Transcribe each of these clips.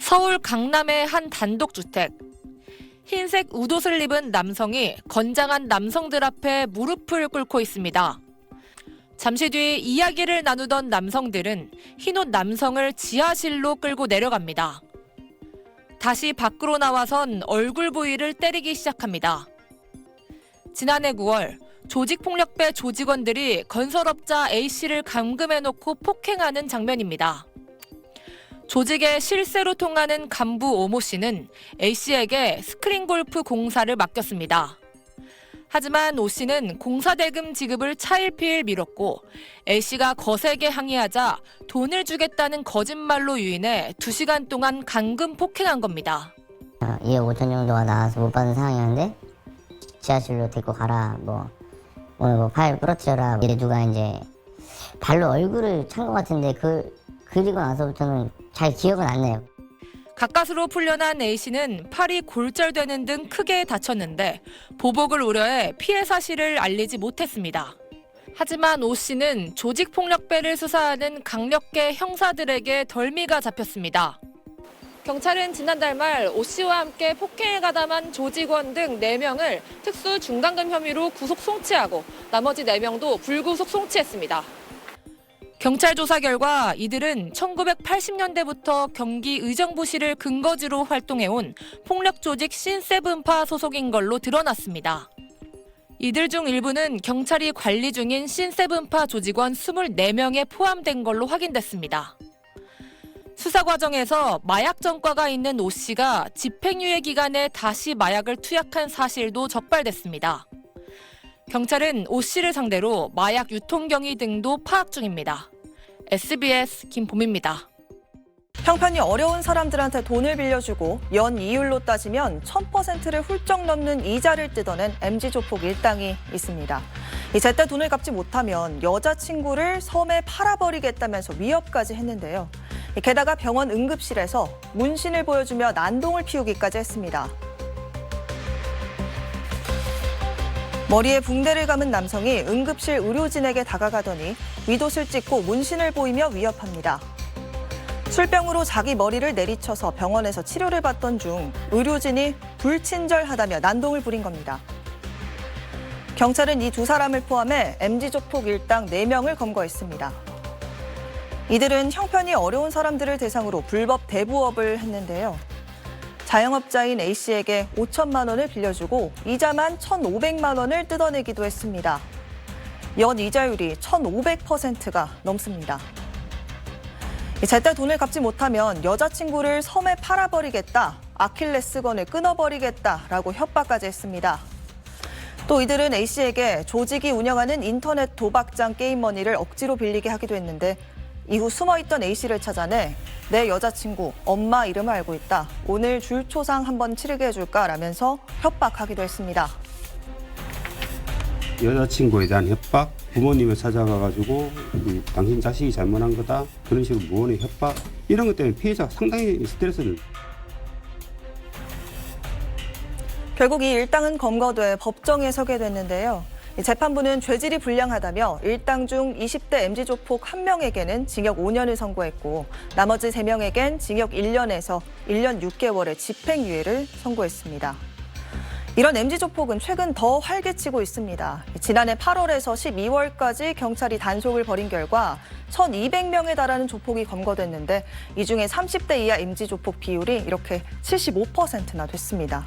서울 강남의 한 단독주택. 흰색 웃옷을 입은 남성이 건장한 남성들 앞에 무릎을 꿇고 있습니다. 잠시 뒤 이야기를 나누던 남성들은 흰옷 남성을 지하실로 끌고 내려갑니다. 다시 밖으로 나와선 얼굴 부위를 때리기 시작합니다. 지난해 9월 조직폭력배 조직원들이 건설업자 A씨를 감금해놓고 폭행하는 장면입니다. 조직의 실세로 통하는 간부 오모 씨는 A씨에게 스크린골프 공사를 맡겼습니다. 하지만 오 씨는 공사대금 지급을 차일피일 미뤘고 A씨가 거세게 항의하자 돈을 주겠다는 거짓말로 유인해 2시간 동안 감금 폭행한 겁니다. 2억 5천 정도가 나와서 못 받은 상황이었는데 지하실로 데리고 가라, 오늘 파일 부러뜨려라, 이래 누가 이제 발로 얼굴을 찬 것 같은데 그리고 나서부터는 잘 기억은 안 나요. 가까스로 풀려난 A씨는 팔이 골절되는 등 크게 다쳤는데 보복을 우려해 피해 사실을 알리지 못했습니다. 하지만 오 씨는 조직폭력배를 수사하는 강력계 형사들에게 덜미가 잡혔습니다. 경찰은 지난달 말 오 씨와 함께 폭행에 가담한 조직원 등 4명을 특수 중간금 혐의로 구속 송치하고 나머지 4명도 불구속 송치했습니다. 경찰 조사 결과 이들은 1980년대부터 경기 의정부시를 근거지로 활동해온 폭력 조직 신세븐파 소속인 걸로 드러났습니다. 이들 중 일부는 경찰이 관리 중인 신세븐파 조직원 24명에 포함된 걸로 확인됐습니다. 수사 과정에서 마약 전과가 있는 오 씨가 집행유예 기간에 다시 마약을 투약한 사실도 적발됐습니다. 경찰은 오 씨를 상대로 마약 유통 경위 등도 파악 중입니다. SBS 김봄입니다. 형편이 어려운 사람들한테 돈을 빌려주고 연 이율로 따지면 1000%를 훌쩍 넘는 이자를 뜯어낸 MZ조폭 일당이 있습니다. 제때 돈을 갚지 못하면 여자친구를 섬에 팔아버리겠다면서 위협까지 했는데요. 게다가 병원 응급실에서 문신을 보여주며 난동을 피우기까지 했습니다. 머리에 붕대를 감은 남성이 응급실 의료진에게 다가가더니 윗옷을 찢고 문신을 보이며 위협합니다. 술병으로 자기 머리를 내리쳐서 병원에서 치료를 받던 중 의료진이 불친절하다며 난동을 부린 겁니다. 경찰은 이 2사람을 포함해 MZ조폭 일당 4명을 검거했습니다. 이들은 형편이 어려운 사람들을 대상으로 불법 대부업을 했는데요. 자영업자인 A씨에게 5천만 원을 빌려주고 이자만 1,500만 원을 뜯어내기도 했습니다. 연 이자율이 1,500%가 넘습니다. 제때 돈을 갚지 못하면 여자친구를 섬에 팔아버리겠다, 아킬레스건을 끊어버리겠다라고 협박까지 했습니다. 또 이들은 A씨에게 조직이 운영하는 인터넷 도박장 게임머니를 억지로 빌리게 하기도 했는데 이후 숨어있던 A씨를 찾아내 내 여자친구 엄마 이름을 알고 있다, 오늘 줄초상 한번 치르게 해줄까 라면서 협박하기도 했습니다. 여자친구에 대한 협박, 부모님을 찾아가가지고 당신 자식이 잘못한 거다, 그런 식으로 무언의 협박, 이런 것 때문에 피해자가 상당히 스트레스를. 결국 이 일당은 검거돼 법정에 서게 됐는데요. 재판부는 죄질이 불량하다며 일당 중 20대 MZ조폭 1명에게는 징역 5년을 선고했고 나머지 3명에겐 징역 1년에서 1년 6개월의 집행유예를 선고했습니다. 이런 MZ조폭은 최근 더 활개치고 있습니다. 지난해 8월에서 12월까지 경찰이 단속을 벌인 결과 1,200명에 달하는 조폭이 검거됐는데 이 중에 30대 이하 MZ조폭 비율이 이렇게 75%나 됐습니다.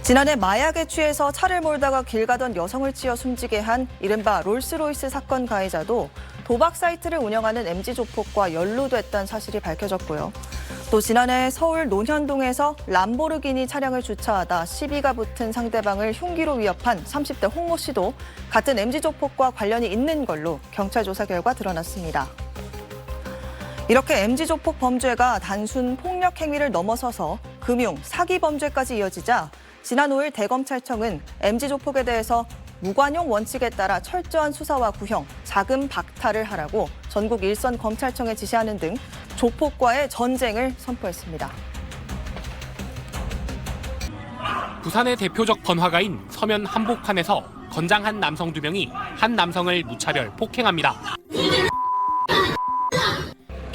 지난해 마약에 취해서 차를 몰다가 길 가던 여성을 찌어 숨지게 한 이른바 롤스로이스 사건 가해자도 도박 사이트를 운영하는 MZ조폭과 연루됐다는 사실이 밝혀졌고요. 또 지난해 서울 논현동에서 람보르기니 차량을 주차하다 시비가 붙은 상대방을 흉기로 위협한 30대 홍모 씨도 같은 MZ조폭과 관련이 있는 걸로 경찰 조사 결과 드러났습니다. 이렇게 MZ조폭 범죄가 단순 폭력 행위를 넘어서서 금융, 사기 범죄까지 이어지자 지난 5일 대검찰청은 MZ조폭에 대해서 무관용 원칙에 따라 철저한 수사와 구형, 자금 박탈을 하라고 전국 일선 검찰청에 지시하는 등 조폭과의 전쟁을 선포했습니다. 부산의 대표적 번화가인 서면 한복판에서 건장한 남성 2명이 한 남성을 무차별 폭행합니다.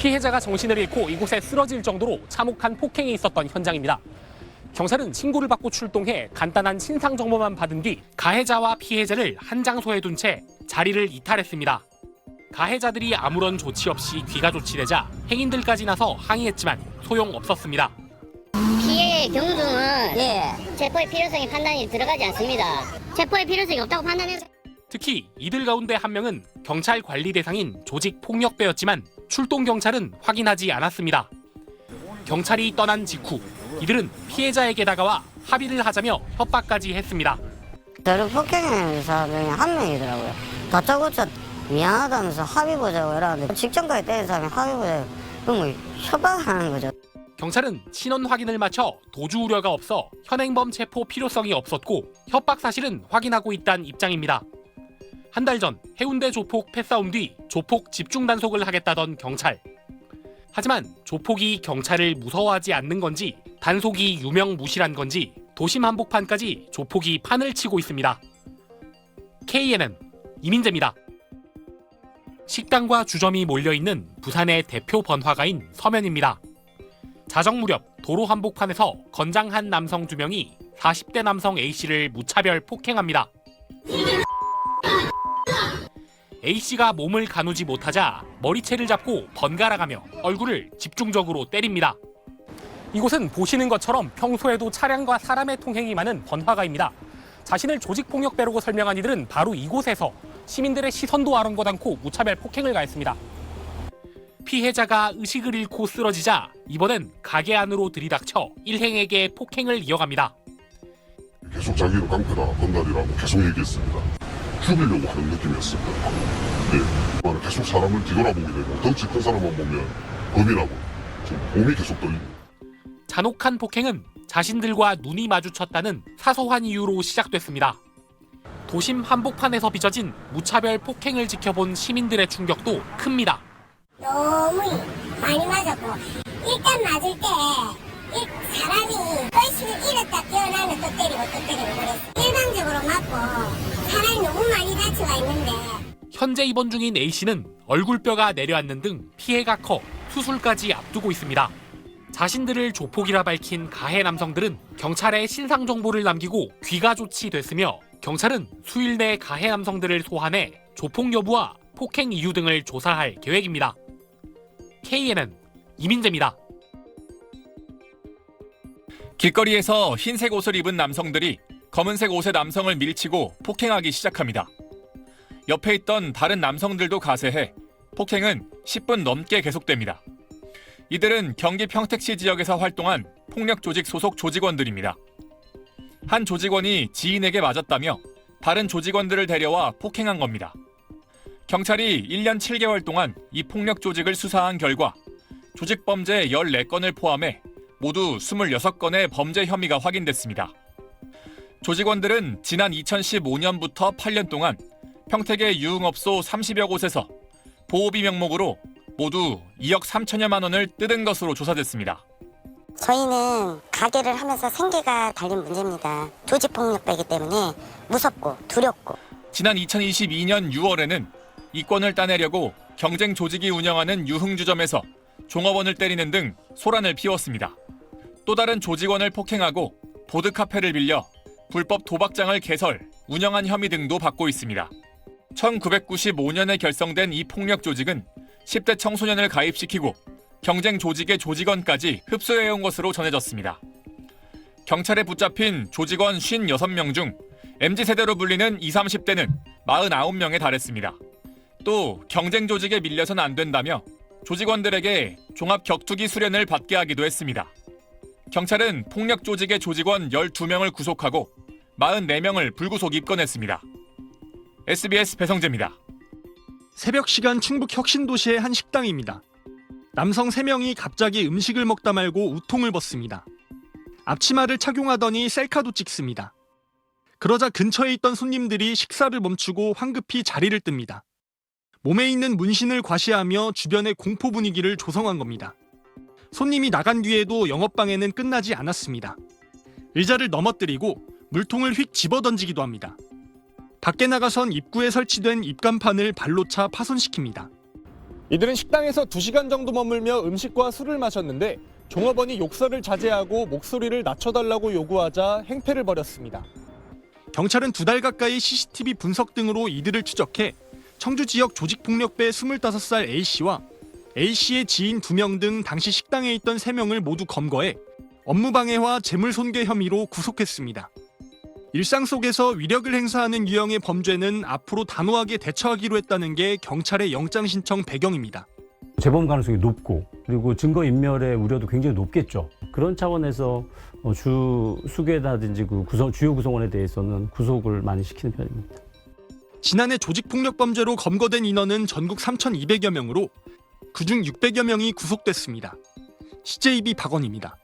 피해자가 정신을 잃고 이곳에 쓰러질 정도로 참혹한 폭행이 있었던 현장입니다. 경찰은 신고를 받고 출동해 간단한 신상 정보만 받은 뒤 가해자와 피해자를 한 장소에 둔 채 자리를 이탈했습니다. 가해자들이 아무런 조치 없이 귀가 조치되자 행인들까지 나서 항의했지만 소용없었습니다. 피해의 경중은 체포의 필요성이 판단이 들어가지 않습니다. 체포의 필요성이 없다고 판단해서 특히 이들 가운데 한 명은 경찰 관리 대상인 조직 폭력배였지만 출동 경찰은 확인하지 않았습니다. 경찰이 떠난 직후 이들은 피해자에게 다가와 합의를 하자며 협박까지 했습니다. 저를 폭행한 사람이 한 명이더라고요. 다짜고짜 미안하다면서 합의 보자고 이러는데 직전까지 때린 사람이 합의 보자고 그럼 뭐 협박하는 거죠. 경찰은 신원 확인을 마쳐 도주 우려가 없어 현행범 체포 필요성이 없었고 협박 사실은 확인하고 있다는 입장입니다. 한 달 전 해운대 조폭 패싸움 뒤 조폭 집중 단속을 하겠다던 경찰. 하지만 조폭이 경찰을 무서워하지 않는 건지 단속이 유명무실한 건지 도심 한복판까지 조폭이 판을 치고 있습니다. KNN 이민재입니다. 식당과 주점이 몰려있는 부산의 대표 번화가인 서면입니다. 자정 무렵 도로 한복판에서 건장한 남성 2명이 40대 남성 A씨를 무차별 폭행합니다. A씨가 몸을 가누지 못하자 머리채를 잡고 번갈아가며 얼굴을 집중적으로 때립니다. 이곳은 보시는 것처럼 평소에도 차량과 사람의 통행이 많은 번화가입니다. 자신을 조직폭력배라고 설명한 이들은 바로 이곳에서 시민들의 시선도 아랑곳 않고 무차별 폭행을 가했습니다. 피해자가 의식을 잃고 쓰러지자 이번엔 가게 안으로 들이닥쳐 일행에게 폭행을 이어갑니다. 계속 자기를 깡패다, 건달이라고 계속 얘기했습니다. 죽이려고 하는 느낌이었습니다. 네, 계속 사람을 뒤돌아보게 되고 덩치 큰 사람만 보면 겁이 나고 지금 몸이 계속 떨리고. 잔혹한 폭행은 자신들과 눈이 마주쳤다는 사소한 이유로 시작됐습니다. 도심 한복판에서 빚어진 무차별 폭행을 지켜본 시민들의 충격도 큽니다. 너무 많이 맞았고 일단 맞을 때 사람이 의식을 잃었다 깨어나면 또 때리고 그랬어. 일방적으로 맞고 사람이 너무 많이 다쳐가 있는데 현재 입원 중인 A씨는 얼굴뼈가 내려앉는 등 피해가 커 수술까지 앞두고 있습니다. 자신들을 조폭이라 밝힌 가해 남성들은 경찰에 신상 정보를 남기고 귀가 조치됐으며 경찰은 수일 내 가해 남성들을 소환해 조폭 여부와 폭행 이유 등을 조사할 계획입니다. KNN 이민재입니다. 길거리에서 흰색 옷을 입은 남성들이 검은색 옷의 남성을 밀치고 폭행하기 시작합니다. 옆에 있던 다른 남성들도 가세해 폭행은 10분 넘게 계속됩니다. 이들은 경기 평택시 지역에서 활동한 폭력 조직 소속 조직원들입니다. 한 조직원이 지인에게 맞았다며 다른 조직원들을 데려와 폭행한 겁니다. 경찰이 1년 7개월 동안 이 폭력 조직을 수사한 결과 조직범죄 14건을 포함해 모두 26건의 범죄 혐의가 확인됐습니다. 조직원들은 지난 2015년부터 8년 동안 평택의 유흥업소 30여 곳에서 보호비 명목으로 모두 2억 3천여만 원을 뜯은 것으로 조사됐습니다. 저희는 가게를 하면서 생계가 달린 문제입니다. 조직폭력배이기 때문에 무섭고 두렵고. 지난 2022년 6월에는 이권을 따내려고 경쟁 조직이 운영하는 유흥주점에서 종업원을 때리는 등 소란을 피웠습니다. 또 다른 조직원을 폭행하고 보드카페를 빌려 불법 도박장을 개설, 운영한 혐의 등도 받고 있습니다. 1995년에 결성된 이 폭력 조직은 10대 청소년을 가입시키고 경쟁 조직의 조직원까지 흡수해온 것으로 전해졌습니다. 경찰에 붙잡힌 조직원 56명 중 MZ세대로 불리는 20, 30대는 49명에 달했습니다. 또 경쟁 조직에 밀려선 안 된다며 조직원들에게 종합 격투기 수련을 받게 하기도 했습니다. 경찰은 폭력 조직의 조직원 12명을 구속하고 44명을 불구속 입건했습니다. SBS 배성재입니다. 새벽 시간 충북 혁신도시의 한 식당입니다. 남성 3명이 갑자기 음식을 먹다 말고 우통을 벗습니다. 앞치마를 착용하더니 셀카도 찍습니다. 그러자 근처에 있던 손님들이 식사를 멈추고 황급히 자리를 뜹니다. 몸에 있는 문신을 과시하며 주변의 공포 분위기를 조성한 겁니다. 손님이 나간 뒤에도 영업방해는 끝나지 않았습니다. 의자를 넘어뜨리고 물통을 휙 집어던지기도 합니다. 밖에 나가선 입구에 설치된 입간판을 발로 차 파손시킵니다. 이들은 식당에서 2시간 정도 머물며 음식과 술을 마셨는데 종업원이 욕설을 자제하고 목소리를 낮춰달라고 요구하자 행패를 벌였습니다. 경찰은 2달 가까이 CCTV 분석 등으로 이들을 추적해 청주 지역 조직폭력배 25살 A씨와 A씨의 지인 2명 등 당시 식당에 있던 3명을 모두 검거해 업무방해와 재물손괴 혐의로 구속했습니다. 일상 속에서 위력을 행사하는 유형의 범죄는 앞으로 단호하게 대처하기로 했다는 게 경찰의 영장 신청 배경입니다. 재범 가능성이 높고 그리고 증거인멸의 우려도 굉장히 높겠죠. 그런 차원에서 주 수괴라든지 그 주요 구성원에 대해서는 구속을 많이 시키는 편입니다. 지난해 조직폭력범죄로 검거된 인원은 전국 3,200여 명으로 그중 600여 명이 구속됐습니다. CJB 박원입니다.